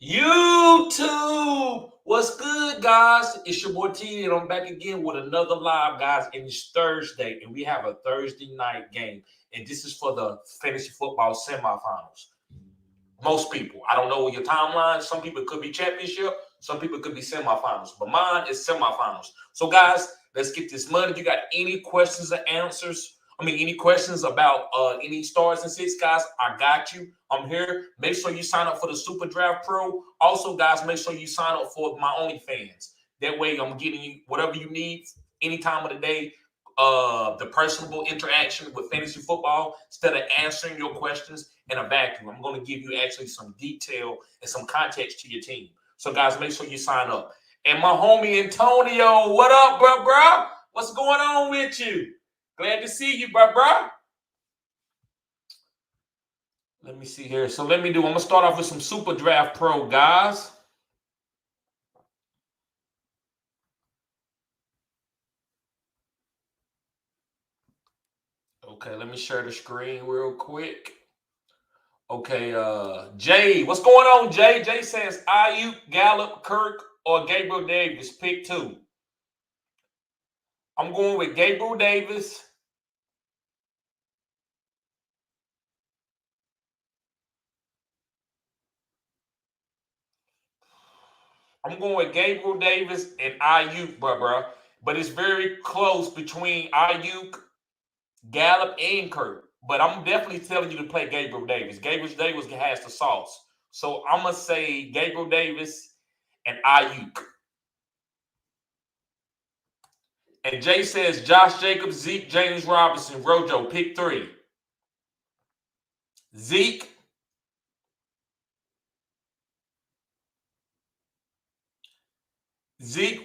YouTube. What's good, guys? It's your boy T, and I'm back again with another live, guys. And it's Thursday, and we have a Thursday night game. And this is for the fantasy football semifinals. Most people, I don't know your timeline. Some people it could be championship, some people it could be semifinals, but mine is semifinals. So, guys, let's get this money. If you got any questions or answers, any questions about any stars and sits, guys, I got you. I'm here. Make sure you sign up for the Super Draft Pro. Also, guys, make sure you sign up for my OnlyFans. That way, I'm getting you whatever you need any time of the day. The personable interaction with fantasy football instead of answering your questions in a vacuum. I'm going to give you actually some detail and some context to your team. So, guys, make sure you sign up. And my homie Antonio, what up, bro? What's going on with you? Glad to see you, bro. Let me see here. So I'm going to start off with some Super Draft Pro, guys. Okay, let me share the screen real quick. Okay, Jay, what's going on, Jay? Jay says Ayuk, Gallup, Kirk, or Gabriel Davis. Pick two. I'm going with Gabriel Davis. I'm going with Gabriel Davis and Ayuk, bro. But it's very close between Ayuk, Gallup, and Kirk. But I'm definitely telling you to play Gabriel Davis. Gabriel Davis has the sauce. So I'm going to say Gabriel Davis and Ayuk. And Jay says Josh Jacobs, Zeke, James Robinson, Rojo, pick three. Zeke,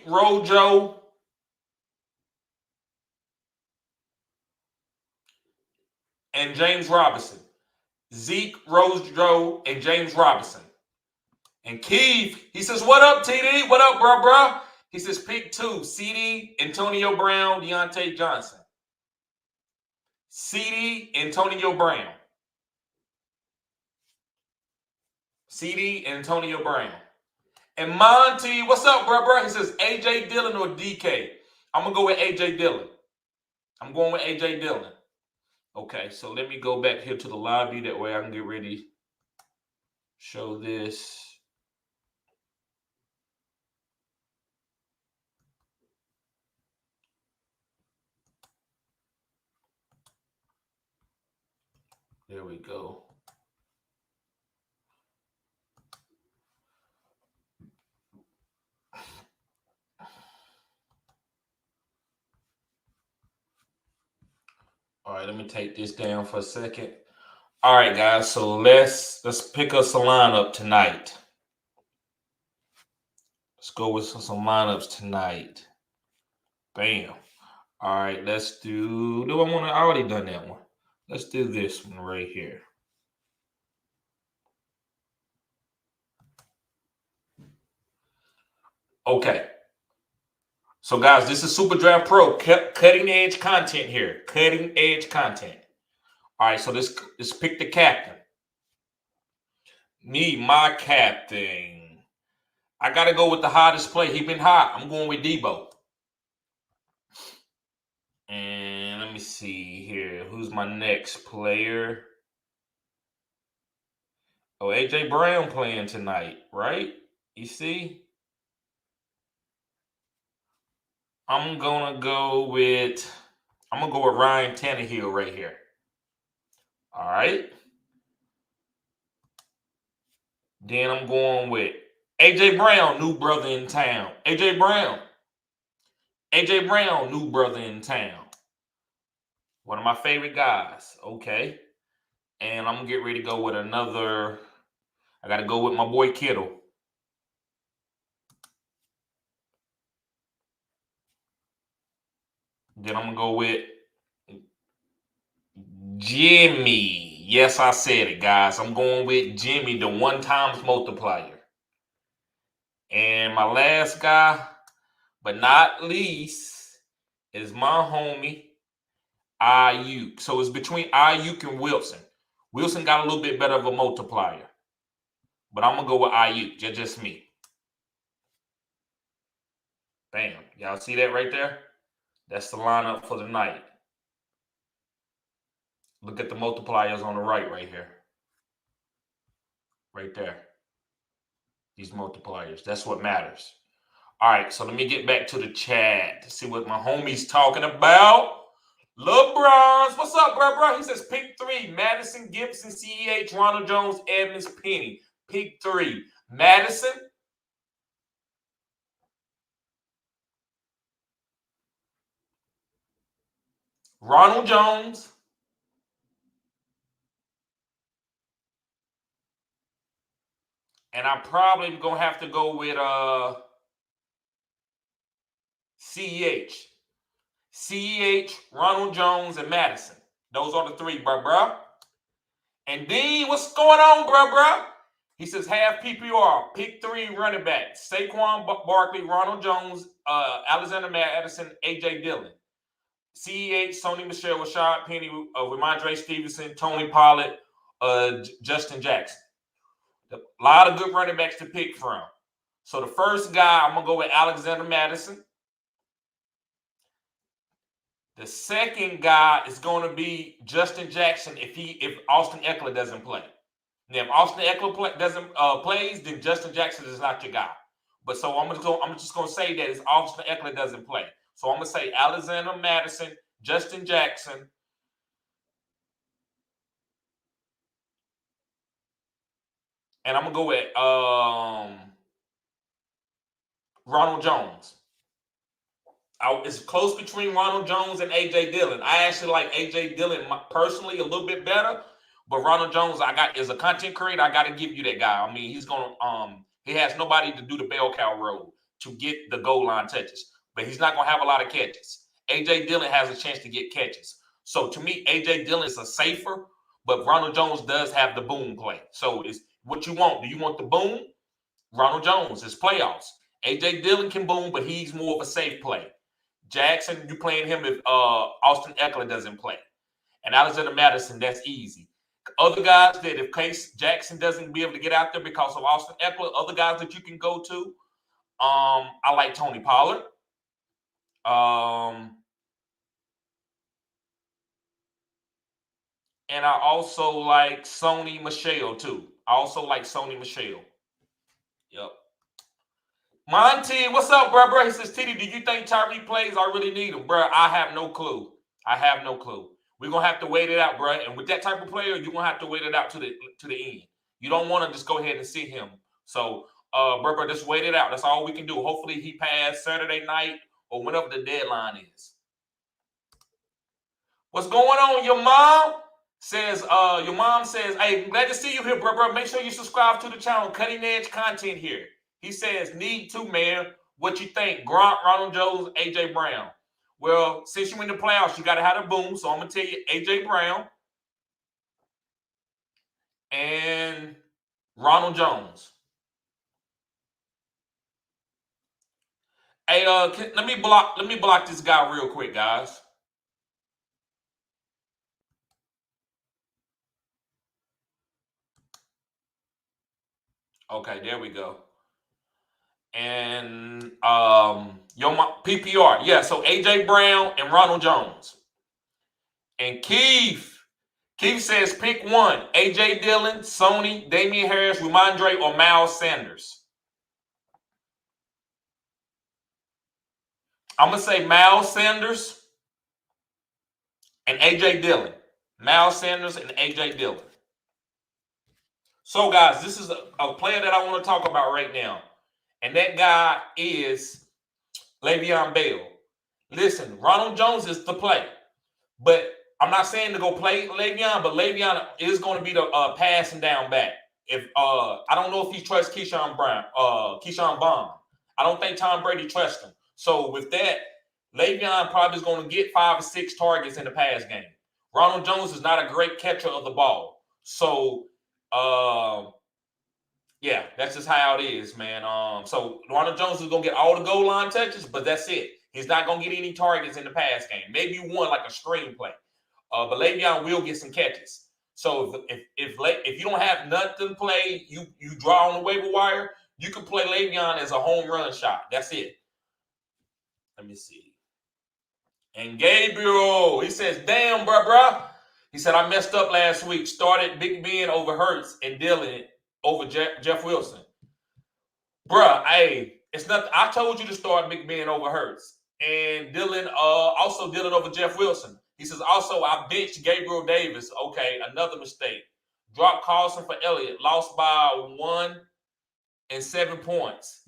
Rojo, and James Robinson. Zeke, Rojo, and James Robinson. And Keith, he says, what up, TD? What up, bro? He says, pick two. CD, Antonio Brown, Deontay Johnson. CD, Antonio Brown. CD, Antonio Brown. And Monty, what's up, bro? He says, AJ Dillon or DK? I'm going to go with AJ Dillon. I'm going with AJ Dillon. Okay, so let me go back here to the lobby. That way I can get ready. Show this. There we go. All right, let me take this down for a second. All right, guys, so let's pick us a lineup tonight. Let's go with some lineups tonight. Bam. All right, let's do I already done that one. Let's do this one right here. Okay. So, guys, this is Super Draft Pro. Cutting edge content here. Cutting edge content. All right, so let's pick the captain. My captain. I got to go with the hottest player. He been hot. I'm going with Debo. And let me see here. Who's my next player? Oh, AJ Brown playing tonight, right? You see? I'm gonna go with Ryan Tannehill right here. All right. Then I'm going with AJ Brown, new brother in town. AJ Brown, new brother in town. One of my favorite guys. Okay. And I'm gonna get ready to go with another. I gotta go with my boy Kittle. Then I'm gonna go with Jimmy. Yes, I said it, guys. I'm going with Jimmy, the one times multiplier. And my last guy, but not least, is my homie Ayuk. So it's between Ayuk and Wilson. Wilson got a little bit better of a multiplier. But I'm gonna go with Ayuk. Just me. Bam. Y'all see that right there? That's the lineup for the night. Look at the multipliers on the right here. Right there. These multipliers. That's what matters. All right, so let me get back to the chat to see what my homie's talking about. LeBron's, what's up, bro? He says pick 3: Madison, Gibson, CEH, Ronald Jones, Edmonds, Penny. Pick 3: Madison, Ronald Jones, and I probably am gonna have to go with CEH. CEH, Ronald Jones, and Madison. Those are the 3, bro. And Dean, what's going on, bro? He says half PPR. Pick 3 running backs: Saquon Barkley, Ronald Jones, Alexander Madison, AJ Dillon. CEH, Sony Michel, Rashad Penny, Ramondre Stevenson, Tony Pollard, Justin Jackson. A lot of good running backs to pick from. So the first guy, I'm gonna go with Alexander Madison. The second guy is going to be Justin Jackson if Austin Ekeler doesn't play. Now, if Austin Ekeler doesn't plays, then Justin Jackson is not your guy. But so I'm just gonna say that if Austin Ekeler doesn't play. So I'm gonna say Alexander Madison, Justin Jackson, and I'm gonna go with Ronald Jones. It's close between Ronald Jones and AJ Dillon. I actually like AJ Dillon personally a little bit better, but Ronald Jones, as a content creator, I got to give you that guy. I mean, he's gonna he has nobody to do the bell cow role to get the goal line touches, but he's not gonna have a lot of catches. AJ Dillon has a chance to get catches. So to me, AJ Dillon is a safer, but Ronald Jones does have the boom play. So it's what you want. Do you want the boom? Ronald Jones is playoffs. AJ Dillon can boom, but he's more of a safe play. Jackson, you playing him if Austin Ekeler doesn't play. And Alexander Madison, that's easy. Other guys that if Case Jackson doesn't be able to get out there because of Austin Ekeler, other guys that you can go to, I like Tony Pollard. And I also like Sony Michel too. I also like Sony Michel. Yep. Monty, what's up, bro? He says, Titty, do you think Tyreek plays? I really need him, bro. I have no clue. We're gonna have to wait it out, bro. And with that type of player, you're gonna have to wait it out to the end. You don't want to just go ahead and see him. So, bro, just wait it out. That's all we can do. Hopefully, he passed Saturday night or whenever the deadline is. What's going on? Your mom says, hey, glad to see you here, bro. Make sure you subscribe to the channel. Cutting edge content here. He says, need to, man. What you think? Gronk, Ronald Jones, AJ Brown. Well, since you're in the playoffs, you got to have a boom. So I'm going to tell you AJ Brown and Ronald Jones. Hey, let me block this guy real quick, guys. Okay, there we go. And your PPR, yeah. So AJ Brown and Ronald Jones. And Keith says pick 1: AJ Dillon, Sony, Damian Harris, Ramondre, or Miles Sanders. I'm gonna say Miles Sanders and AJ Dillon. Miles Sanders and AJ Dillon. So, guys, this is a player that I want to talk about right now. And that guy is Le'Veon Bell. Listen, Ronald Jones is the play. But I'm not saying to go play Le'Veon, but Le'Veon is going to be the passing down back. If I don't know if he trusts Keyshawn Bond. I don't think Tom Brady trusts him. So with that, Le'Veon probably is going to get 5 or 6 targets in the pass game. Ronald Jones is not a great catcher of the ball. So yeah, that's just how it is, man. So Ronald Jones is gonna get all the goal line touches, but that's it. He's not gonna get any targets in the pass game. Maybe one like a screen play. But Le'Veon will get some catches. So if you don't have nothing to play, you draw on the waiver wire, you can play Le'Veon as a home run shot. That's it. Let me see. And Gabriel, he says, damn, bruh. He said, I messed up last week. Started Big Ben over Hurts and Dillon over Jeff Wilson. Bruh, hey, it's nothing. I told you to start Big Ben over Hurts. And Dillon, also Dillon over Jeff Wilson. He says, also, I benched Gabriel Davis. Okay, another mistake. Dropped Carlson for Elliott. Lost by 1 and 7 points.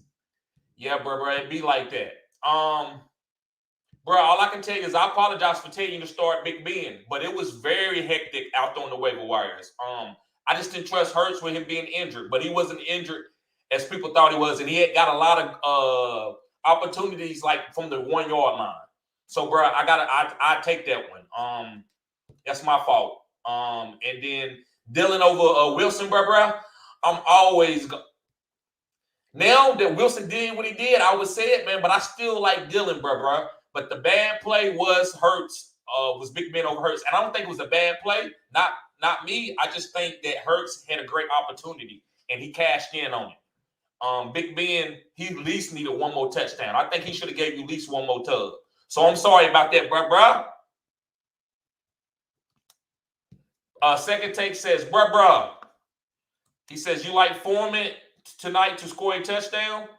Yeah, bro, it'd be like that. Bro, all I can tell you is I apologize for telling you to start Big Ben, but it was very hectic out on the waiver wires. I just didn't trust Hurts with him being injured, but he wasn't injured as people thought he was, and he had got a lot of opportunities like from the 1 yard line. So, bro, I take that one. That's my fault. And then Dillon over Wilson, bro. I'm always now that Wilson did what he did, I would say it, man. But I still like Dillon, bro. But the bad play was Hurts. Was Big Ben over Hurts, and I don't think it was a bad play. Not me. I just think that Hurts had a great opportunity and he cashed in on it. Big Ben, he at least needed one more touchdown. I think he should have gave you at least one more tug. So I'm sorry about that, bro. Second Take says, bro. He says, you like Foreman tonight to score a touchdown?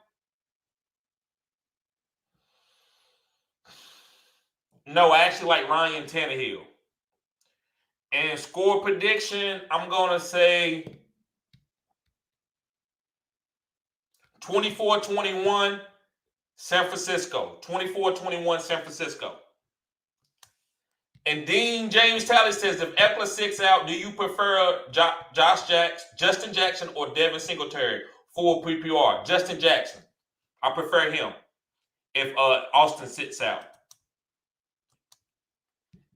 No, I actually like Ryan Tannehill. And score prediction, I'm going to say 24-21 San Francisco. 24-21 San Francisco. And Dean James Talley says, if Eckler sits out, do you prefer Justin Jackson, or Devin Singletary for PPR? Justin Jackson. I prefer him if Austin sits out.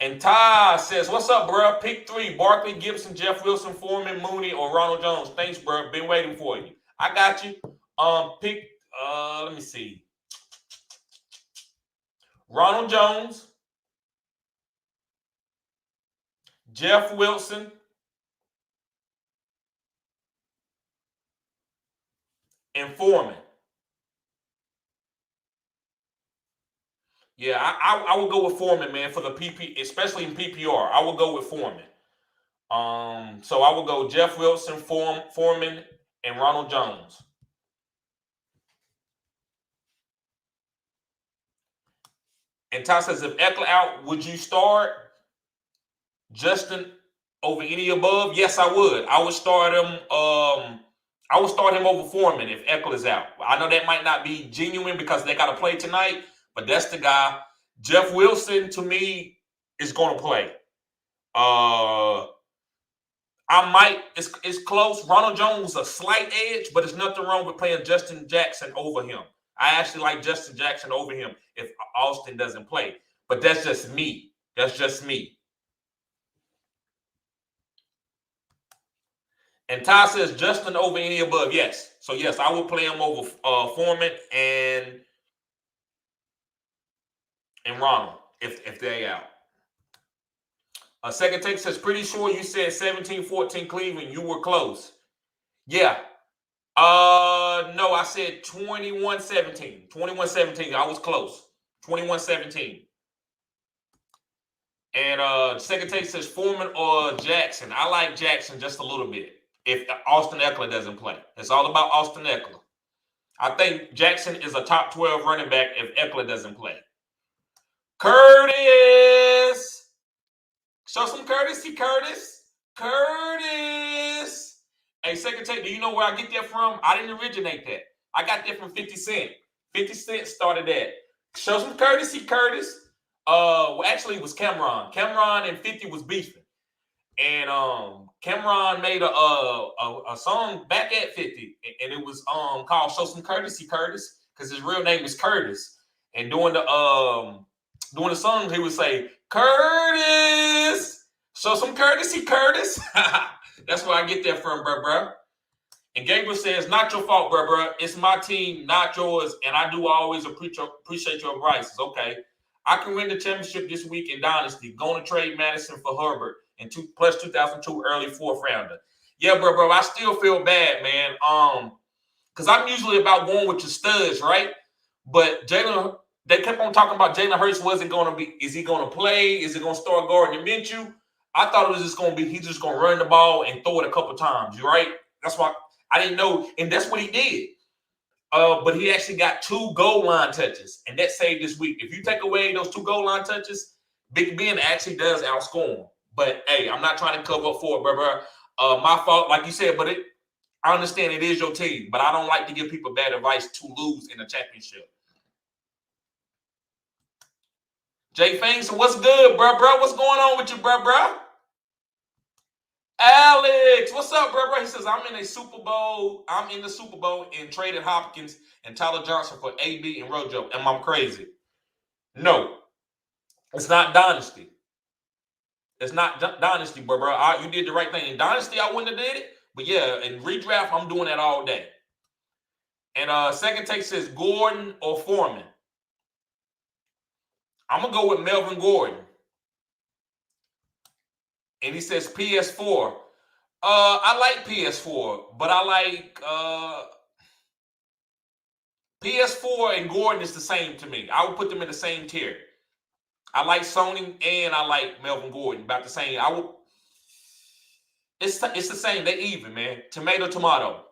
And Ty says, what's up, bro? Pick 3, Barkley, Gibson, Jeff Wilson, Foreman, Mooney, or Ronald Jones. Thanks, bro. Been waiting for you. I got you. Let me see. Ronald Jones, Jeff Wilson, and Foreman. Yeah, I will go with Foreman, man, for the PP, especially in PPR. I will go with Foreman. So I will go Jeff Wilson, Foreman, and Ronald Jones. And Ty says, if Eckler out, would you start Justin over any above? Yes, I would. I would start him. I would start him over Foreman if Eckler is out. I know that might not be genuine because they got to play tonight, but that's the guy. Jeff Wilson, to me, is going to play. It's close. Ronald Jones a slight edge, but there's nothing wrong with playing Justin Jackson over him. I actually like Justin Jackson over him if Austin doesn't play. But that's just me. That's just me. And Ty says Justin over any above. Yes. So, yes, I will play him over Foreman and Ronald if they're out. Second Take says, pretty sure you said 17-14 Cleveland. You were close. Yeah. No, I said 21-17. 21-17. I was close. 21-17. And Second Take says Foreman or Jackson. I like Jackson just a little bit if Austin Eckler doesn't play. It's all about Austin Eckler. I think Jackson is a top 12 running back if Eckler doesn't play. Curtis! Show some courtesy, Curtis. Curtis! Hey, Second Take, do you know where I get that from? I didn't originate that. I got that from 50 Cent. 50 Cent started that. Show some courtesy, Curtis. Well, actually, it was Cameron. Cameron and 50 was beefing. And Cameron made a song back at 50. And it was called Show Some Courtesy, Curtis, because his real name is Curtis. And during the song, he would say, Curtis, show some courtesy, Curtis. That's where I get that from, bro. And Gabriel says, not your fault, bro. It's my team, not yours, and I do always appreciate your advices. Okay. I can win the championship this week in Dynasty. Going to trade Madison for Herbert and plus 2002 early 4th rounder. Yeah, bro, I still feel bad, man. Because I'm usually about going with your studs, right? But they kept on talking about Jalen Hurts wasn't going to be. Is he going to play? Is he going to start guarding Minshew? I thought it was just going to be he's just going to run the ball and throw it a couple times, right? That's why I didn't know, and that's what he did. But he actually got 2 goal line touches, and that saved this week. If you take away those 2 goal line touches, Big Ben actually does outscore him. But hey, I'm not trying to cover up for it, bro. My fault, like you said, but I understand it is your team, but I don't like to give people bad advice to lose in a championship. Jay Fangson, what's good, bro? What's going on with you, bro? Alex, what's up, bro? He says, I'm in the Super Bowl and traded Hopkins and Tyler Johnson for AB and Rojo. Am I crazy? No. It's not Dynasty. It's not Dynasty, bro. You did the right thing. In Dynasty, I wouldn't have did it. But yeah, in redraft, I'm doing that all day. And second take says Gordon or Foreman. I'm going to go with Melvin Gordon. And he says PS4. I like PS4, but I like PS4 and Gordon is the same to me. I would put them in the same tier. I like Sony and I like Melvin Gordon. About the same. It's the same. They even, man. Tomato.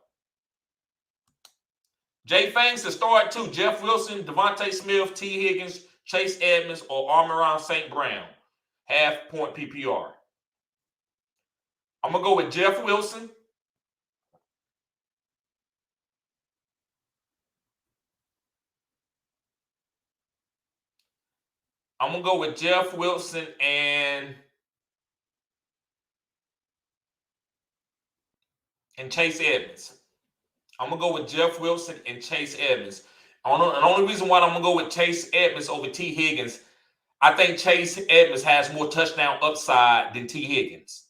Jay Fangs to start 2. Jeff Wilson, Devontae Smith, T. Higgins, Chase Edmonds, or Amon-Ra St. Brown. Half-point PPR. I'm going to go with Jeff Wilson. I'm going to go with Jeff Wilson and Chase Edmonds. I'm going to go with Jeff Wilson and Chase Edmonds. And the only reason why I'm going to go with Chase Edmonds over T. Higgins, I think Chase Edmonds has more touchdown upside than T. Higgins.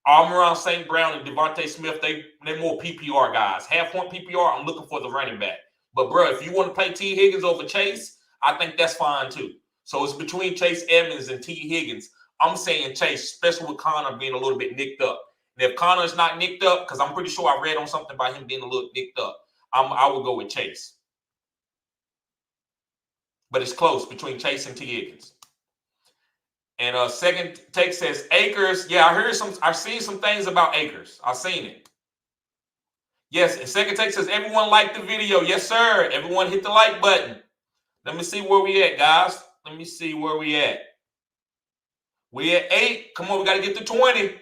Amon-Ra St. Brown and Devontae Smith, they're more PPR guys. Half-point PPR, I'm looking for the running back. But, bro, if you want to play T. Higgins over Chase, I think that's fine, too. So it's between Chase Edmonds and T. Higgins. I'm saying Chase, especially with Connor being a little bit nicked up. And if Connor's not nicked up, because I'm pretty sure I read on something about him being a little nicked up, I will go with Chase. But it's close between Chase and T. Higgins. And second take says Akers. Yeah, I've seen some things about Akers. I've seen it. Yes, and second take says everyone liked the video. Yes, sir. Everyone hit the like button. Let me see where we at, guys. Let me see where we at. We at 8. Come on, we got to get to 20.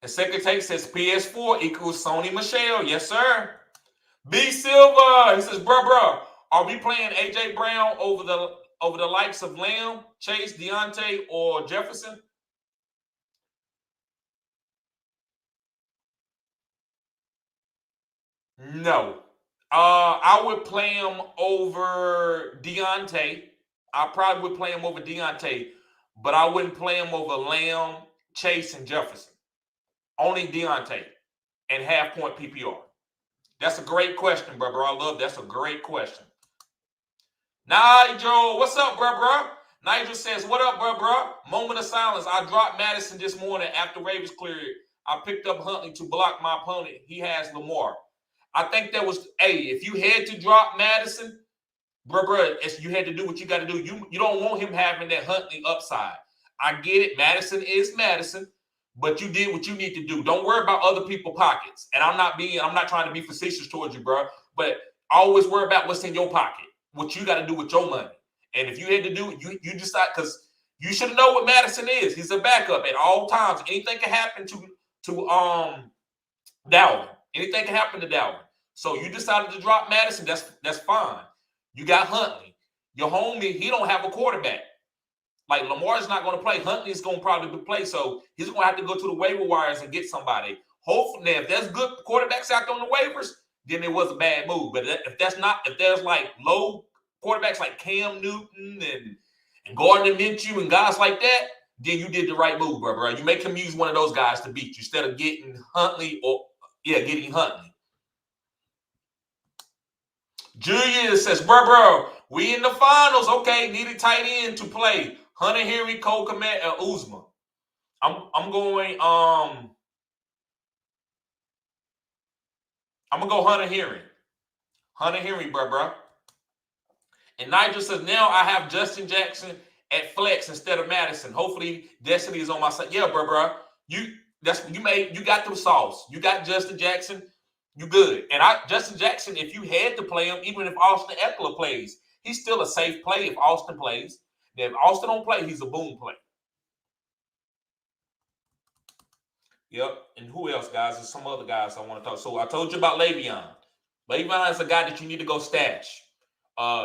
And second take says PS4 equals Sony Michelle. Yes, sir. B Silva. He says, bro, are we playing AJ Brown over the likes of Lamb, Chase, Deontay, or Jefferson? No. I would play him over Deontay. I probably would play him over Deontay, but I wouldn't play him over Lamb, Chase, and Jefferson. Only Deontay and half-point PPR. That's a great question, bro. I love that's a great question. Nigel, what's up, bro? Nigel says, what up, bro? Moment of silence. I dropped Madison this morning after waivers cleared. I picked up Huntley to block my opponent. He has Lamar. I think that was, if you had to drop Madison, bro, you had to do what you got to do. You don't want him having that Huntley upside. I get it. Madison is Madison, but you did what you need to do. Don't worry about other people's pockets. And I'm not trying to be facetious towards you, bro, but always worry about what's in your pocket, what you got to do with your money. And if you had to do it, you decide, because you should know what Madison is. He's a backup at all times. Anything can happen to Dalvin. Anything can happen to Dalvin. So you decided to drop Madison. That's fine. You got Huntley. Your homie, he don't have a quarterback. Like Lamar's not going to play. Huntley's going to probably play. So he's going to have to go to the waiver wires and get somebody. Hopefully, if there's good quarterbacks out there on the waivers, then it was a bad move. But if there's like low quarterbacks like Cam Newton and Gardner Minshew and guys like that, then you did the right move, bro. You make him use one of those guys to beat you instead of getting Huntley getting Huntley. Julius says, bro, we in the finals. Okay, need a tight end to play. Hunter Henry, Cole Kmet, Uzma. I'm going. I'm gonna go Hunter Henry. Hunter Henry, bro. And Nigel says now I have Justin Jackson at flex instead of Madison. Hopefully Destiny is on my side. Yeah, bro. You got the sauce. You got Justin Jackson. You good. And Justin Jackson, if you had to play him, even if Austin Eckler plays, he's still a safe play if Austin plays. Now, if Austin don't play, he's a boom play. Yep. And who else, guys? There's some other guys I want to talk. So I told you about Le'Veon. Le'Veon is a guy that you need to go stash.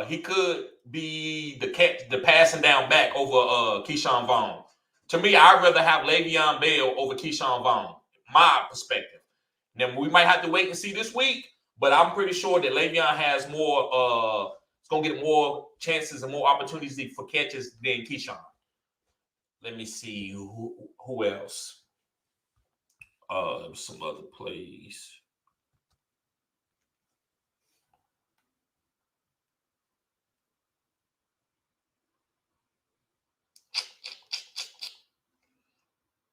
He could be the passing down back over Keyshawn Vaughn. To me, I'd rather have Le'Veon Bell over Keyshawn Vaughn. My perspective. Now we might have to wait and see this week, but I'm pretty sure that Le'Veon has more. It's gonna get more chances and more opportunities for catches than Keyshawn. Let me see who else. Some other plays.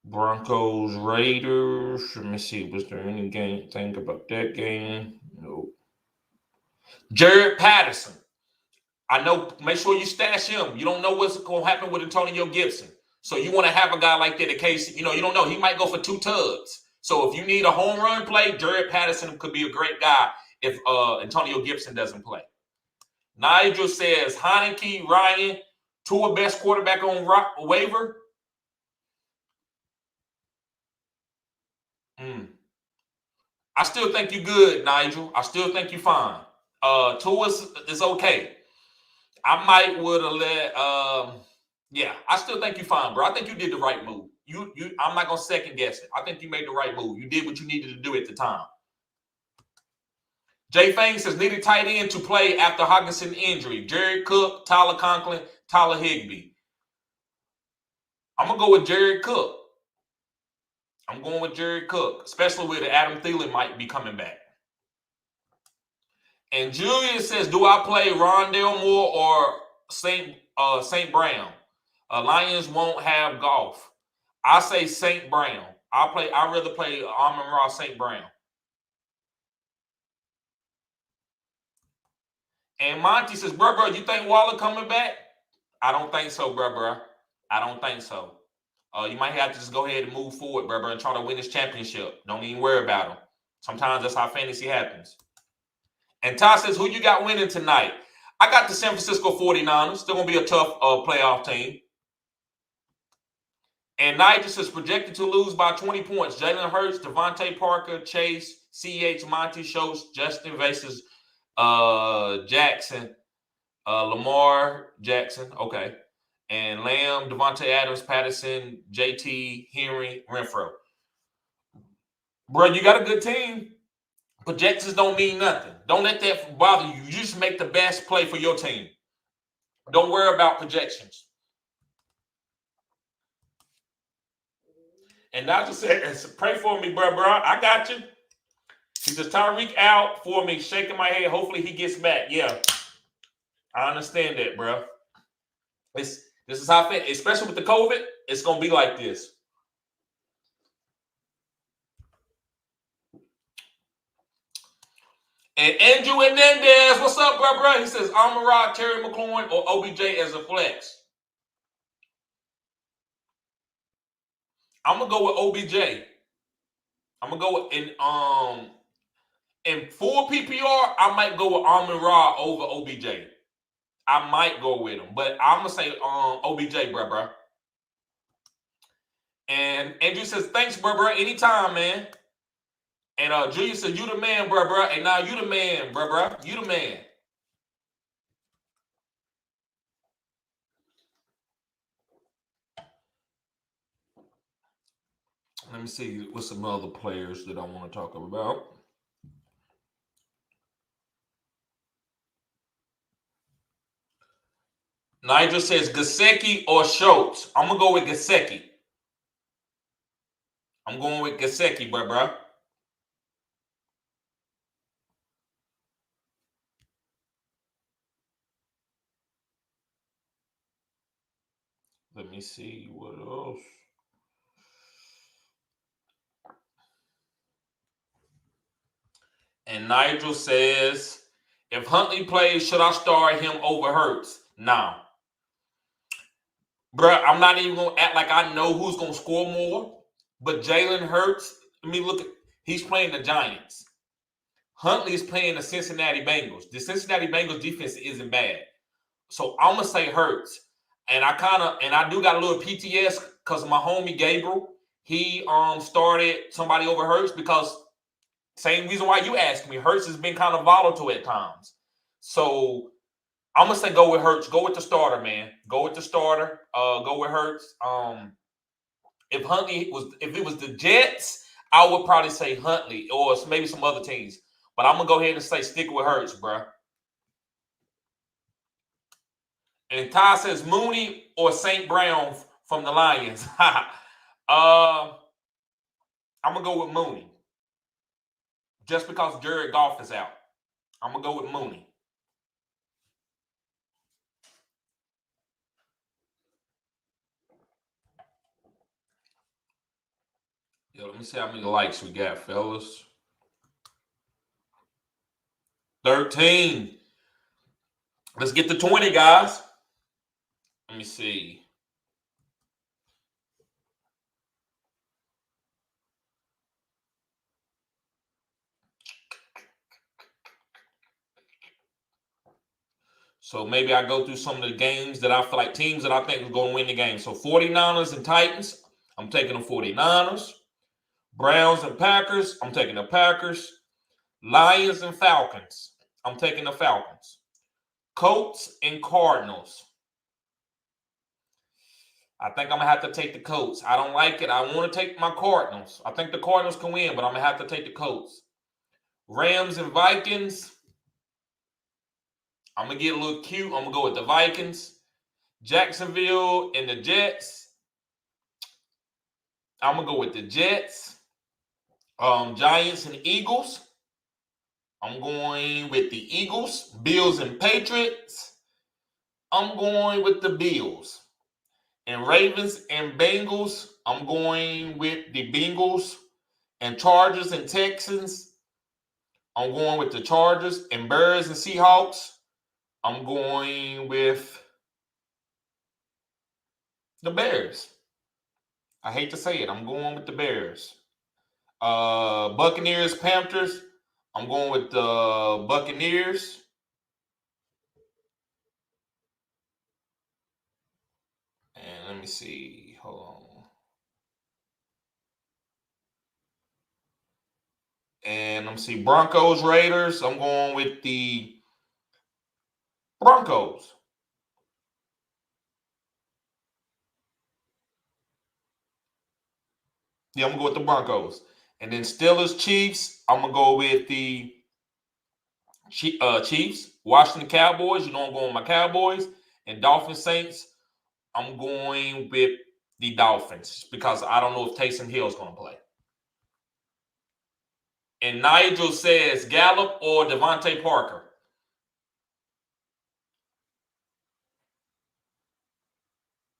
Broncos, Raiders. Let me see. Was there any thing about that game? No. Jared Patterson. I know. Make sure you stash him. You don't know what's going to happen with Antonio Gibson. So you want to have a guy like that in case, you don't know. He might go for 2 tugs. So if you need a home run play, Jared Patterson could be a great guy if Antonio Gibson doesn't play. Nigel says, Heineke, Ryan, Tua best quarterback on waiver. I still think you're good, Nigel. I still think you're fine. Tua is okay. I might would have let. I still think you're fine, bro. I think you did the right move. I'm not gonna second guess it. I think you made the right move. You did what you needed to do at the time. Jay Fang says needed tight end to play after Hockenson injury. Jared Cook, Tyler Conklin, Tyler Higbee. I'm gonna go with Jared Cook. I'm going with Jared Cook, especially with Adam Thielen might be coming back. And Julian says, do I play Rondale Moore or St. Brown? Lions won't have golf. I say St. Brown. I'd rather play Amon-Ra St. Brown. And Monty says, bro, you think Waller coming back? I don't think so, bro. I don't think so. You might have to just go ahead and move forward, bro, and try to win this championship. Don't even worry about him. Sometimes that's how fantasy happens. And Todd says, who you got winning tonight? I got the San Francisco 49ers. Still going to be a tough playoff team. And Nigel says, projected to lose by 20 points. Jalen Hurts, Devontae Parker, Chase, C.H., Monty Schultz, Justin versus Jackson, Lamar Jackson. Okay. And Lamb, Devontae Adams, Patterson, JT, Henry, Renfro. Bro, you got a good team. Projections don't mean nothing. Don't let that bother you. You just make the best play for your team. Don't worry about projections. And Nigel said, pray for me, bro. I got you. He says, Tyreek out for me, shaking my head. Hopefully he gets back. Yeah. I understand that, bro. This is how, especially with the COVID, it's going to be like this. And Andrew Hernandez, what's up, bro? He says, Amon-Ra, Terry McLaurin, or OBJ as a flex. I'm going to go with OBJ. I'm going to go with, in full PPR, I might go with Amon-Ra over OBJ. I might go with him, but I'm going to say OBJ, bro. And Andrew says, thanks, bro. Anytime, man. And Julius says, you the man, bro. And now you the man, bro. You the man. Let me see what's some other players that I want to talk about. Nigel says Gesicki or Schultz. I'm going to go with Gesicki. I'm going with Gesicki, bro. Let me see what else. And Nigel says, if Huntley plays, should I start him over Hurts? Now, bruh, I'm not even going to act like I know who's going to score more. But Jalen Hurts, I mean, look, he's playing the Giants. Huntley is playing the Cincinnati Bengals. The Cincinnati Bengals defense isn't bad. So I'm going to say Hurts. And I do got a little PTS because my homie Gabriel, he started somebody over Hurts because same reason why you asked me. Hurts has been kind of volatile at times. So I'm gonna say go with Hurts. Go with the starter, man. Go with the starter. Go with Hurts. If it was the Jets, I would probably say Huntley or maybe some other teams. But I'm gonna go ahead and say stick with Hurts, bro. And Ty says Mooney or St. Brown from the Lions. I'm gonna go with Mooney. Just because Jared Goff is out. I'm gonna go with Mooney. Yo, let me see how many likes we got, fellas. 13. Let's get to 20, guys. Let me see. So maybe I go through some of the games that I feel like teams that I think are going to win the game. So 49ers and Titans, I'm taking the 49ers. Browns and Packers, I'm taking the Packers. Lions and Falcons, I'm taking the Falcons. Colts and Cardinals. I think I'm going to have to take the Colts. I don't like it. I want to take my Cardinals. I think the Cardinals can win, but I'm going to have to take the Colts. Rams and Vikings. I'm going to get a little cute. I'm going to go with the Vikings. Jacksonville and the Jets. I'm going to go with the Jets. Giants and Eagles. I'm going with the Eagles. Bills and Patriots. I'm going with the Bills. And Ravens and Bengals. I'm going with the Bengals. And Chargers and Texans. I'm going with the Chargers. And Bears and Seahawks. I'm going with the Bears. I hate to say it. I'm going with the Bears. Buccaneers, Panthers. I'm going with the Buccaneers. And let me see. Hold on. And let me see. Broncos, Raiders. I'm going with the Broncos. Yeah, I'm going to go with the Broncos. And then Steelers, Chiefs. I'm going to go with the Chiefs. Washington Cowboys. You know I'm going with my Cowboys. And Dolphins, Saints. I'm going with the Dolphins because I don't know if Taysom Hill is going to play. And Nigel says Gallup or Devontae Parker.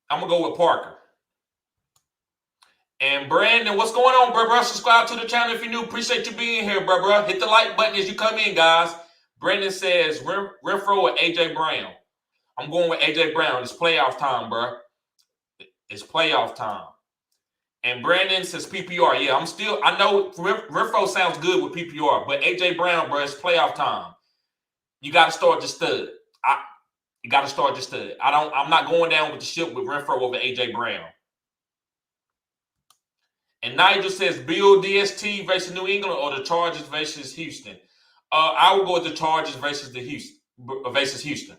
I'm going to go with Parker. And Brandon, what's going on, bro? Subscribe to the channel if you're new. Appreciate you being here, bro. Hit the like button as you come in, guys. Brandon says Renfro or AJ Brown. I'm going with AJ Brown. It's playoff time, bro. It's playoff time. And Brandon says PPR. Yeah, I know Renfro sounds good with PPR, but AJ Brown, bro, it's playoff time. You got to start your stud. You got to start your stud. I'm not going down with the ship with Renfro over AJ Brown. And Nigel says Bill DST versus New England or the Chargers versus Houston. I will go with the Chargers versus Houston.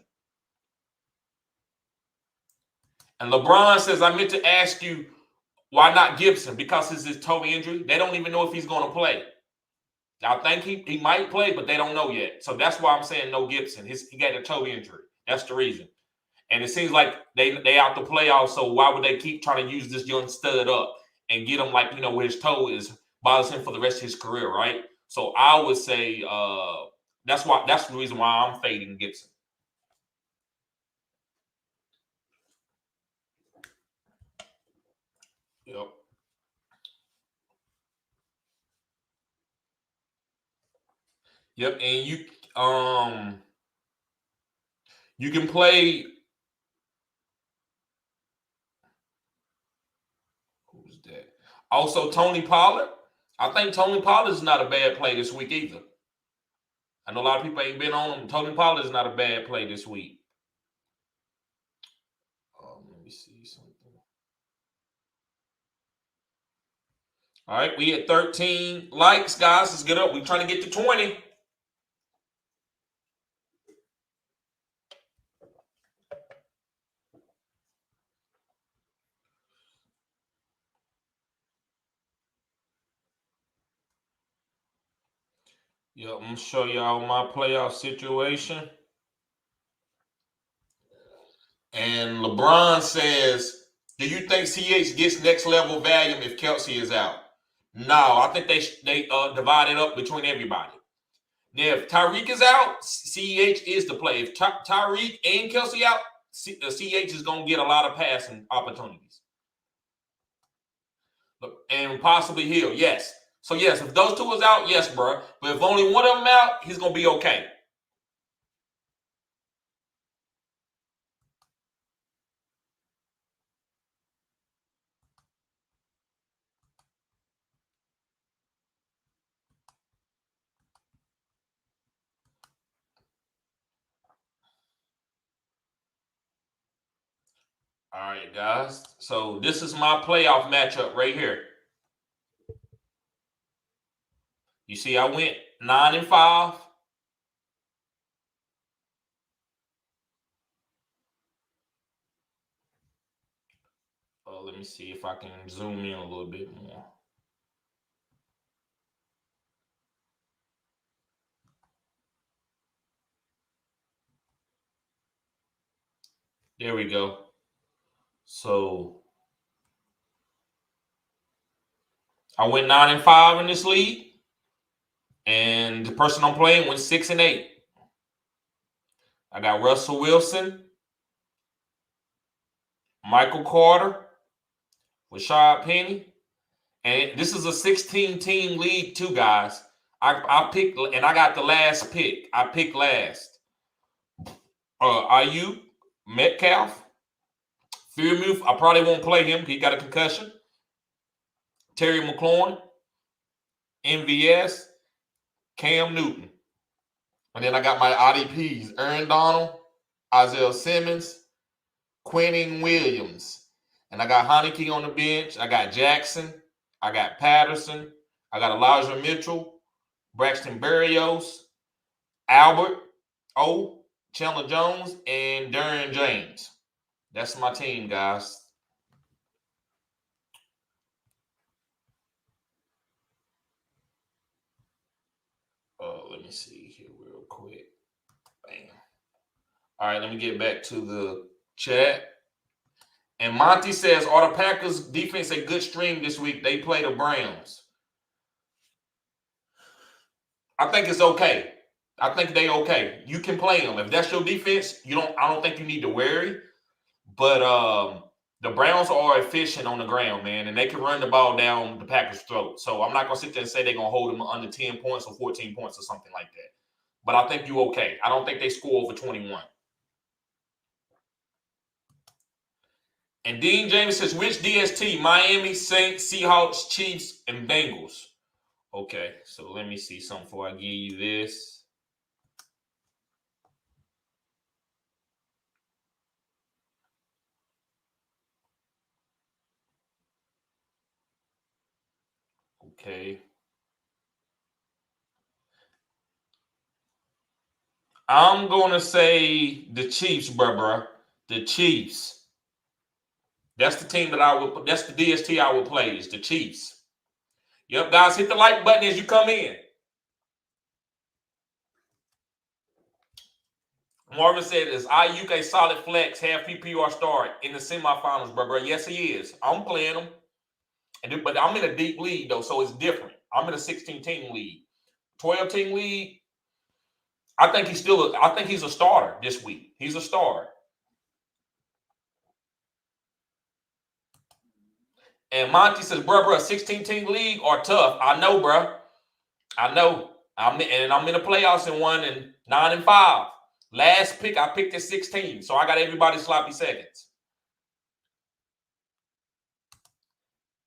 And LeBron says, I meant to ask you why not Gibson? Because it's his toe injury. They don't even know if he's going to play. I think he might play, but they don't know yet. So that's why I'm saying no Gibson. He got a toe injury. That's the reason. And it seems like they out the playoffs, so why would they keep trying to use this young stud up and get him like, where his toe is bothers him for the rest of his career, right? So I would say that's the reason why I'm fading Gibson. Yep, and you can play. Who's that? Also, Tony Pollard. I think Tony Pollard is not a bad play this week either. I know a lot of people ain't been on him. Tony Pollard is not a bad play this week. Let me see something. All right, we at 13 likes, guys. Let's get up. We're trying to get to 20. Yeah, I'm gonna show y'all my playoff situation. And LeBron says, "Do you think CH gets next level volume if Kelsey is out?" No, I think they divide it up between everybody. Now, if Tyreek is out, CH is the play. If Tyreek and Kelsey out, CH is gonna get a lot of passing opportunities, and possibly Hill. Yes. So yes, if those two is out, yes, bro. But if only one of them out, he's gonna be okay. All right, guys. So this is my playoff matchup right here. You see, I went 9-5. Let me see if I can zoom in a little bit more. There we go. So I went 9-5 in this league, and the person I'm playing went 6-8. I got Russell Wilson, Michael Carter, Rashad Penny, and this is a 16-team league too, guys. I picked, and I got the last pick. I picked last. Ayuk, Metcalf, Fearmouth. I probably won't play him. He got a concussion. Terry McLaurin, MVS, Cam Newton. And then I got my IDPs, Aaron Donald, Isaiah Simmons, Quentin Williams. And I got Heineke on the bench. I got Jackson. I got Patterson. I got Elijah Mitchell, Braxton Berrios, Albert O, Chandler Jones, and Darren James. That's my team, guys. Let me see here real quick. Bam. All right, let me get back to the chat. And Monty says, are the Packers defense a good stream this week? They play the Browns. I think it's okay. I think they okay. You can play them. If that's your defense, I don't think you need to worry. But the Browns are efficient on the ground, man, and they can run the ball down the Packers' throat. So I'm not gonna sit there and say they're gonna hold them under 10 points or 14 points or something like that. But I think you're okay. I don't think they score over 21. And Dean James says, which DST? Miami, Saints, Seahawks, Chiefs, and Bengals. Okay, so let me see something before I give you this. Okay. I'm going to say the Chiefs, bruh. The Chiefs. That's the team that's the DST I will play is the Chiefs. Yep, guys, hit the like button as you come in. Marvin said, is IUK a solid flex, half PPR start in the semifinals, bruh? Yes, he is. I'm playing him. But I'm in a deep league, though, so it's different. I'm in a 16-team league. 12-team league, I think he's a starter this week. He's a starter. And Monty says, bruh, 16-team league are tough. I know, bruh. I know. I'm in the playoffs in 9-5. Last pick, I picked at 16. So I got everybody sloppy seconds.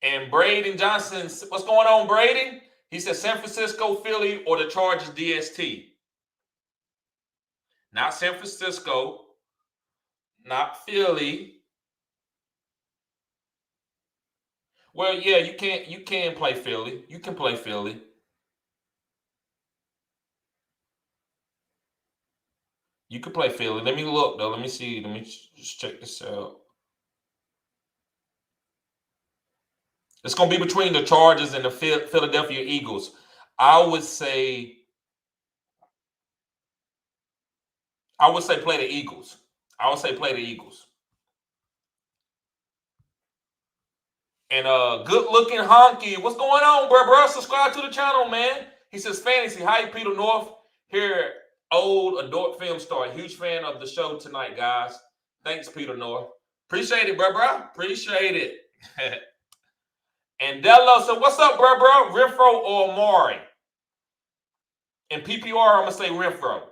And Braden Johnson, what's going on, Braden? He said San Francisco, Philly, or the Chargers DST. Not San Francisco, not Philly. Well, yeah, you can play Philly. You can play Philly. You could play Philly. Let me look though. Let me see. Let me just check this out. It's gonna be between the Chargers and the Philadelphia Eagles. I would say play the Eagles. I would say play the Eagles. And good looking honky. What's going on, bro? Subscribe to the channel, man. He says fantasy. Hi, Peter North. Here, old adult film star. Huge fan of the show tonight, guys. Thanks, Peter North. Appreciate it, bro. Appreciate it. And Dello said, what's up, bro? Renfro or Amari? In PPR, I'm gonna say Renfro.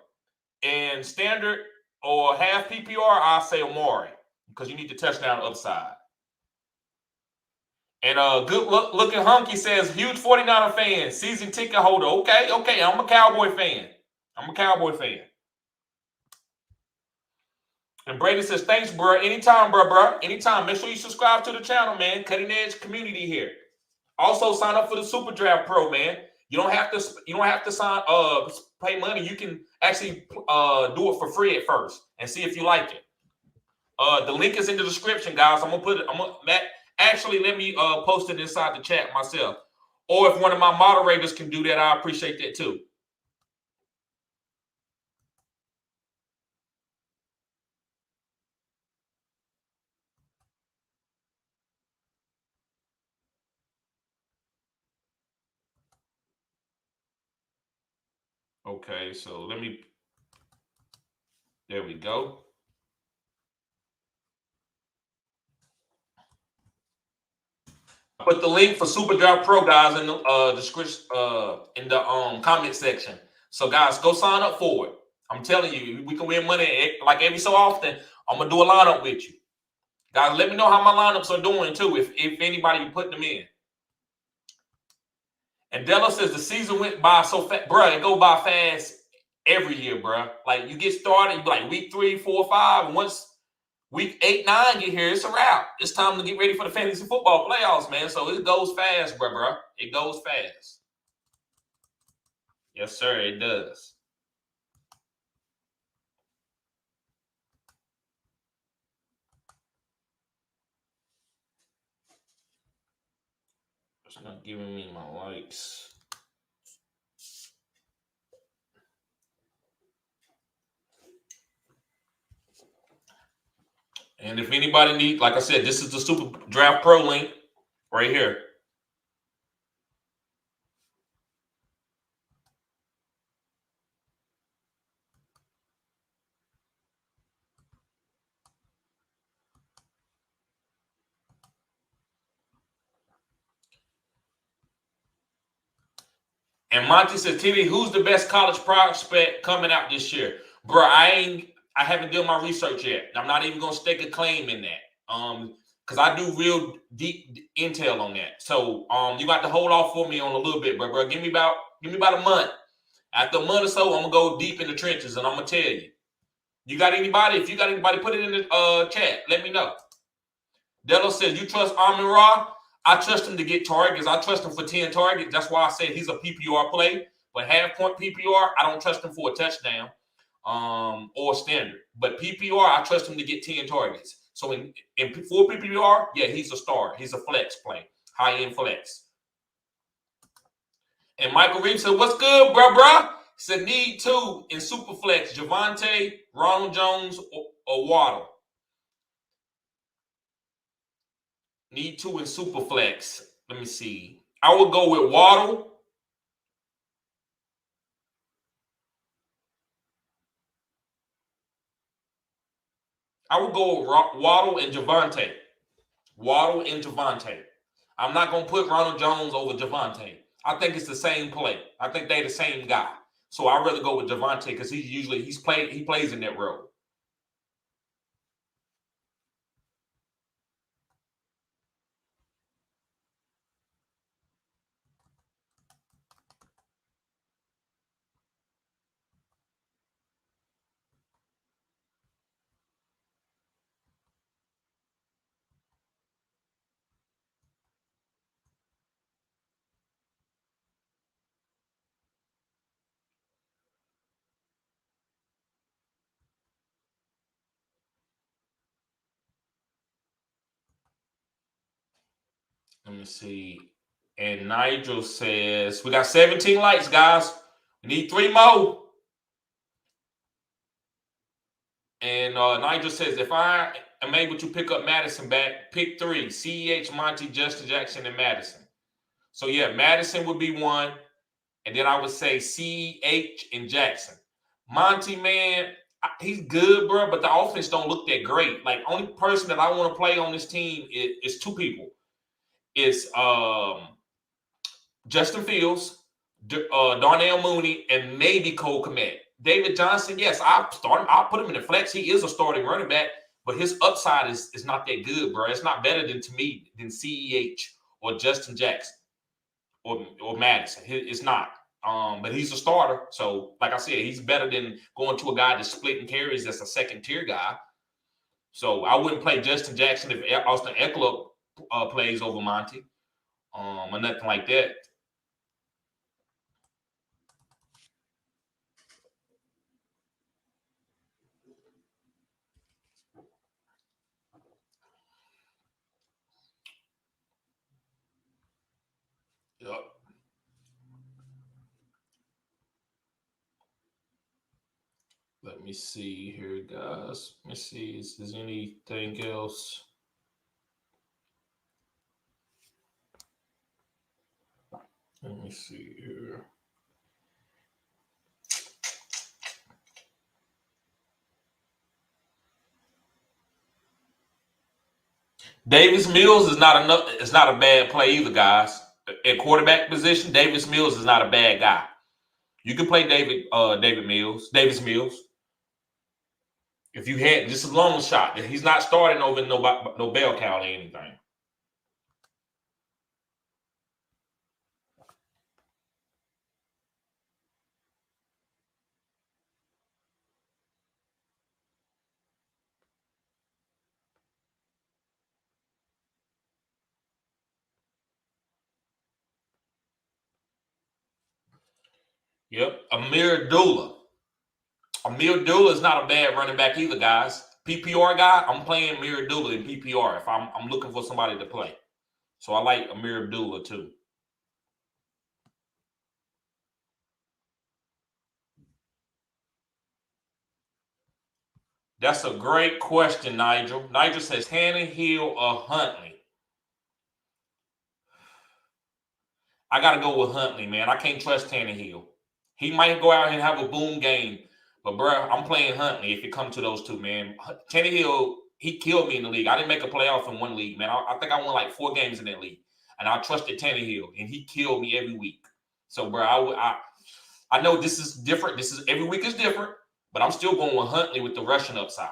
And standard or half PPR, I'll say Amari because you need the touchdown upside. And good looking hunky says, huge 49er fan, season ticket holder. Okay. I'm a Cowboy fan. And Brady says, thanks, bro. Anytime, bro. Anytime. Make sure you subscribe to the channel, man. Cutting edge community here. Also, sign up for the Super Draft Pro, man. You don't have to sign pay money. You can actually do it for free at first and see if you like it. The link is in the description, guys. I'm gonna put it. Actually, let me post it inside the chat myself. Or if one of my moderators can do that, I appreciate that too. Okay, so there we go. Put the link for Super Draft Pro, guys, in the description, in the comment section. So, guys, go sign up for it. I'm telling you, we can win money like every so often. I'm gonna do a lineup with you, guys. Let me know how my lineups are doing too. If anybody putting them in. And Della says the season went by so fast, bro. It go by fast every year, bro. Like you get started, like week 3, 4, 5, and once week 8, 9 get here, it's a wrap. It's time to get ready for the fantasy football playoffs, man. So it goes fast, bro. It goes fast. Yes, sir, it does. It's not giving me my likes. And if anybody needs, like I said, this is the Super Draft Pro link right here. And Monty says, TV, who's the best college prospect coming out this year? Bro, I haven't done my research yet. I'm not even gonna stake a claim in that. Because I do real deep intel on that. So you got to hold off for me on a little bit, bro. Give me about a month. After a month or so, I'm gonna go deep in the trenches and I'm gonna tell you. You got anybody? If you got anybody, put it in the chat. Let me know. Dello says, you trust Amon-Ra? I trust him to get targets. I trust him for 10 targets. That's why I said he's a PPR play. But half-point PPR, I don't trust him for a touchdown or standard. But PPR, I trust him to get 10 targets. So in full PPR, yeah, he's a star. He's a flex play, high-end flex. And Michael Reeves said, what's good, bro? He said, need 2 in super flex, Javonte, Ronald Jones, or Waddle. Need 2 in super flex. Let me see. I would go with Waddle. I would go with Waddle and Javonte. I'm not going to put Ronald Jones over Javonte. I think it's the same play. I think they're the same guy. So I'd rather go with Javonte because he plays in that role. Let me see. And Nigel says, we got 17 likes, guys. We need 3 more. And Nigel says, if I am able to pick up Madison back, pick 3. CEH, Monty, Justin Jackson, and Madison. So, yeah, Madison would be 1. And then I would say CEH and Jackson. Monty, man, he's good, bro, but the offense don't look that great. Like, only person that I want to play on this team is 2 people. It's Justin Fields, Darnell Mooney, and maybe Cole Kmet. David Johnson, yes, I'll put him in the flex. He is a starting running back, but his upside is not that good, bro. It's not better than, to me, than CEH or Justin Jackson or Madison. It's not. But he's a starter. So, like I said, he's better than going to a guy that's splitting carries that's a second-tier guy. So I wouldn't play Justin Jackson if Austin Eckler plays over Monty or nothing like that. Yep. Let me see here, guys. Let me see. Is there anything else? Let me see here. Davis Mills is not enough. It's not a bad play either, guys. At quarterback position, Davis Mills is not a bad guy. You can play Davis Mills. If you had just a long shot, he's not starting over no bell count or anything. Yep, Amir Dula is not a bad running back either, guys. PPR guy, I'm playing Amir Dula in PPR if I'm looking for somebody to play. So I like Amir Abdullah too. That's a great question, Nigel. Nigel says Tannehill or Huntley. I got to go with Huntley, man. I can't trust Tannehill. He might go out and have a boom game, but bro, I'm playing Huntley if it comes to those two, man. Tannehill, he killed me in the league. I didn't make a playoff in one league, man. I think I won like 4 games in that league, and I trusted Tannehill, and he killed me every week. So, bro, I know this is different. This is every week is different, but I'm still going with Huntley with the rushing upside.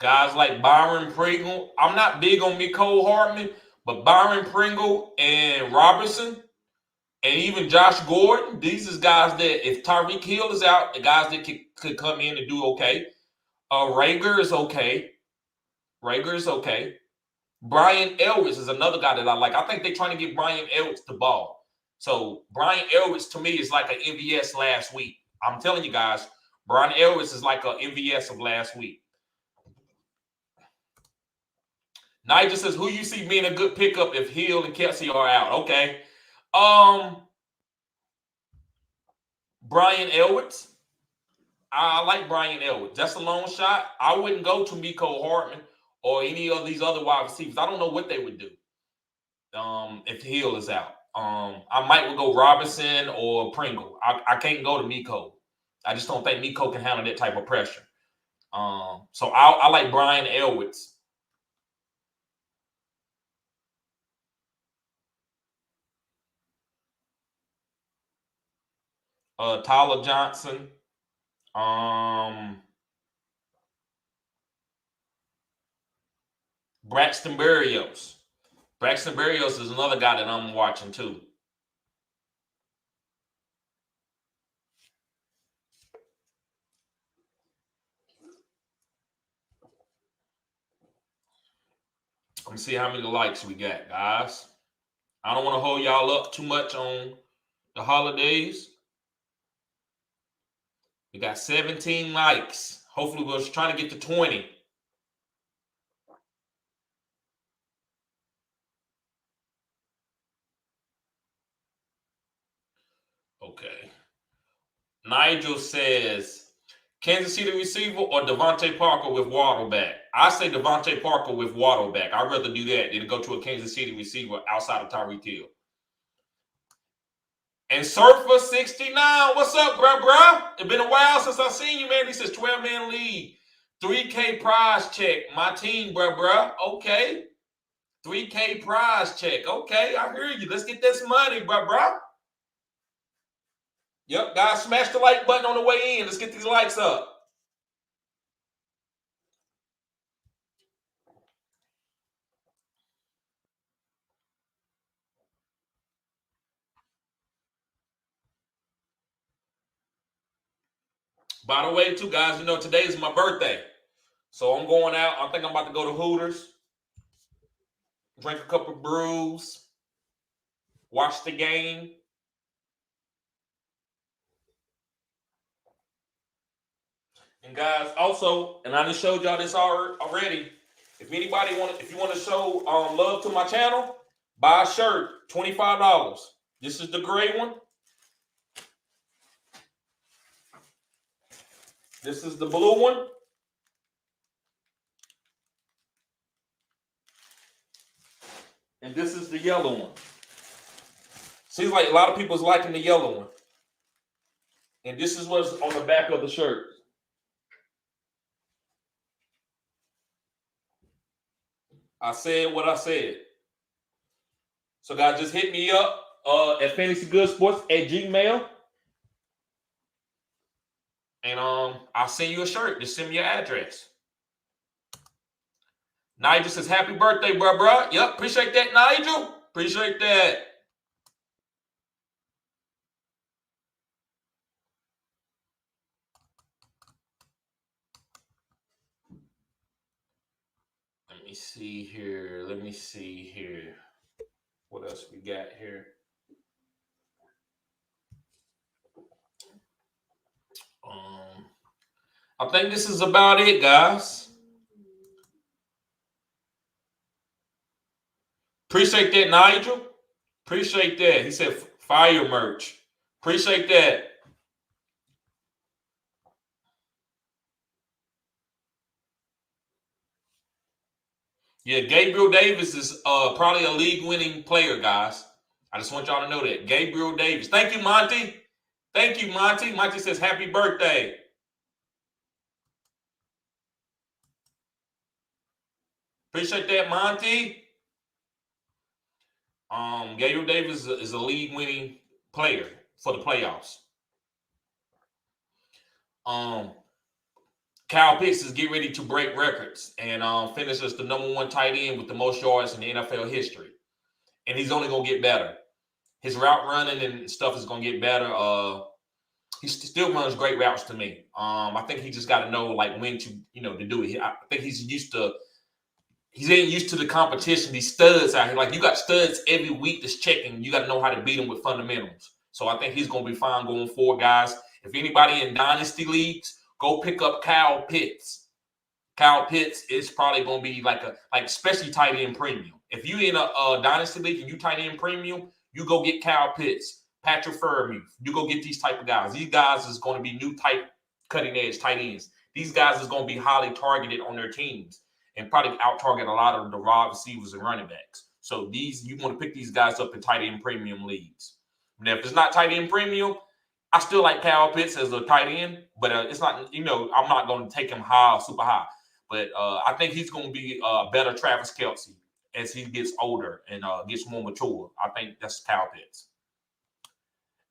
Guys like Byron Pringle. I'm not big on Nicole Hardman, but Byron Pringle and Robertson and even Josh Gordon, these is guys that if Tyreek Hill is out, the guys that could come in and do okay. Rager is okay. Rager is okay. Brian Elwes is another guy that I like. I think they're trying to get Brian Elwes the ball. So Brian Elwes to me is like an MVS last week. I'm telling you guys, Brian Elwes is like an MVS of last week. Nigel says, who you see being a good pickup if Hill and Kelsey are out? Okay. Brian Elwoods. I like Brian Elwoods. That's a long shot. I wouldn't go to Miko Hardman or any of these other wide receivers. I don't know what they would do if Hill is out. I might go Robinson or Pringle. I can't go to Miko. I just don't think Miko can handle that type of pressure. So I like Brian Elwitz. Tyler Johnson. Braxton Berrios. Braxton Berrios is another guy that I'm watching too. Let me see how many likes we got, guys. I don't want to hold y'all up too much on the holidays. We got 17 likes. Hopefully, we're trying to get to 20. Okay. Nigel says, Kansas City receiver or Devontae Parker with Waddle back? I say Devontae Parker with Waddle back. I'd rather do that than go to a Kansas City receiver outside of Tyreek Hill. And Surfer 69, what's up, bruh? It's been a while since I seen you, man. He says 12-man league, 3K prize check. My team, bruh. Okay. 3K prize check. Okay, I hear you. Let's get this money, bruh. Yep, guys, smash the like button on the way in. Let's get these likes up. By the way, too, guys, today is my birthday. So I'm going out. I think I'm about to go to Hooters, drink a couple brews, watch the game. And guys, also, and I just showed y'all this already. If you want to show love to my channel, buy a shirt, $25. This is the gray one. This is the blue one. And this is the yellow one. Seems like a lot of people's liking the yellow one. And this is what's on the back of the shirt. I said what I said. So guys, just hit me up at fantasygoodssports@gmail. And I'll send you a shirt. Just send me your address. Nigel says, happy birthday, bruh. Yep, appreciate that, Nigel. Appreciate that. Let me see here. What else we got here? I think this is about it, guys. Appreciate that, Nigel. Appreciate that. He said fire merch. Appreciate that. Yeah, Gabriel Davis is probably a league-winning player, guys. I just want y'all to know that. Gabriel Davis. Thank you, Monty. Thank you, Monty. Monty says happy birthday. Appreciate that, Monty. Gabriel Davis is a league-winning player for the playoffs. Kyle Pitts is getting ready to break records and finish as the #1 tight end with the most yards in the NFL history. And he's only going to get better. His route running and stuff is going to get better. He still runs great routes to me. I think he just got to know when to do it. I think he's ain't used to the competition. These studs out here, you got studs every week that's checking. You got to know how to beat them with fundamentals. So I think he's going to be fine going forward, guys. If anybody in dynasty leagues, go pick up Kyle Pitts. Kyle Pitts is probably going to be especially tight end premium. If you in a dynasty league and you tight end premium, you go get Kyle Pitts, Patrick Freiermuth. You go get these type of guys. These guys is going to be new type cutting edge tight ends. These guys is going to be highly targeted on their teams. and probably out-target a lot of the wide receivers and running backs. So you want to pick these guys up in tight end premium leagues. Now, if it's not tight end premium, I still like Kyle Pitts as a tight end, but it's not, I'm not going to take him high, super high. But I think he's going to be better Travis Kelce as he gets older and gets more mature. I think that's Kyle Pitts.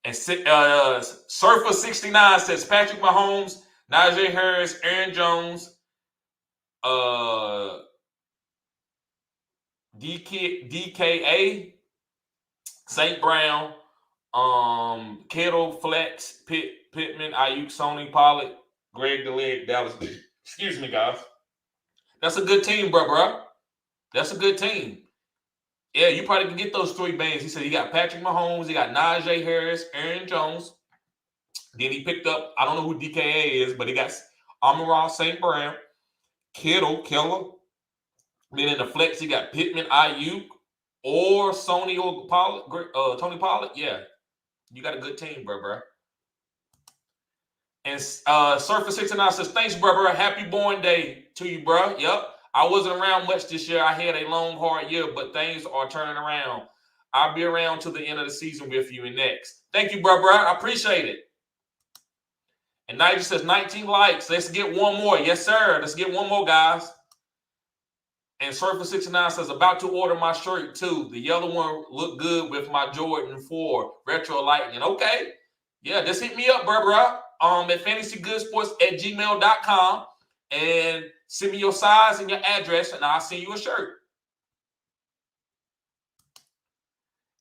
And Surfer69 says Patrick Mahomes, Najee Harris, Aaron Jones, DKA, St. Brown, Kittle, Flex, Pittman, Ayuk, Sony, Pollard, Greg the Leg, Dallas. Excuse me, guys. That's a good team, bro. That's a good team. Yeah, you probably can get those 3 bands. He said he got Patrick Mahomes, he got Najee Harris, Aaron Jones. Then he picked up, I don't know who DKA is, but he got Amon-Ra St. Brown, Kittle, Keller. Then in the flex, he got Pittman, Ayuk, or Sony or Pollard, Tony Pollard. Yeah, you got a good team, bro. And Surfer69 says, thanks, bro. Happy born day to you, bro. Yep. I wasn't around much this year. I had a long, hard year, but things are turning around. I'll be around till the end of the season with you and next. Thank you, bro. I appreciate it. And Nigel says 19 likes. Let's get one more. Yes, sir. Let's get one more, guys. And Surfer69 says, about to order my shirt, too. The yellow one looked good with my Jordan 4 Retro Lightning. Okay. Yeah, just hit me up, bro. At fantasygoodssports@gmail.com and send me your size and your address, and I'll send you a shirt.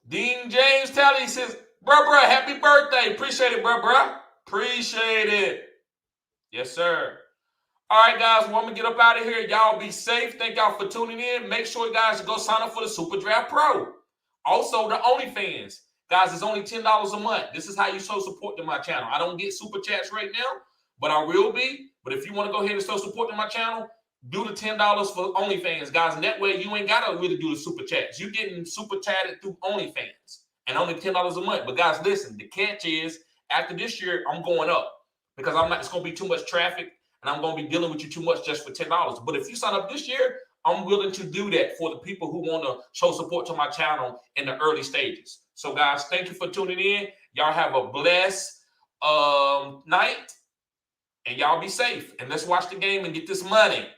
Dean James Talley says, bro, happy birthday. Appreciate it, bro. Appreciate it. Yes, sir. All right, guys, well, I'm going to get up out of here. Y'all be safe. Thank y'all for tuning in. Make sure you guys go sign up for the Super Draft Pro. Also, the OnlyFans. Guys, it's only $10 a month. This is how you show support to my channel. I don't get super chats right now, but I will be. But if you want to go ahead and show support to my channel, do the $10 for OnlyFans, guys. And that way, you ain't got to really do the super chats. You're getting super chatted through OnlyFans and only $10 a month. But, guys, listen, the catch is after this year, I'm going up because it's going to be too much traffic and I'm going to be dealing with you too much just for $10. But if you sign up this year, I'm willing to do that for the people who want to show support to my channel in the early stages. So, guys, thank you for tuning in. Y'all have a blessed night, and y'all be safe. And let's watch the game and get this money.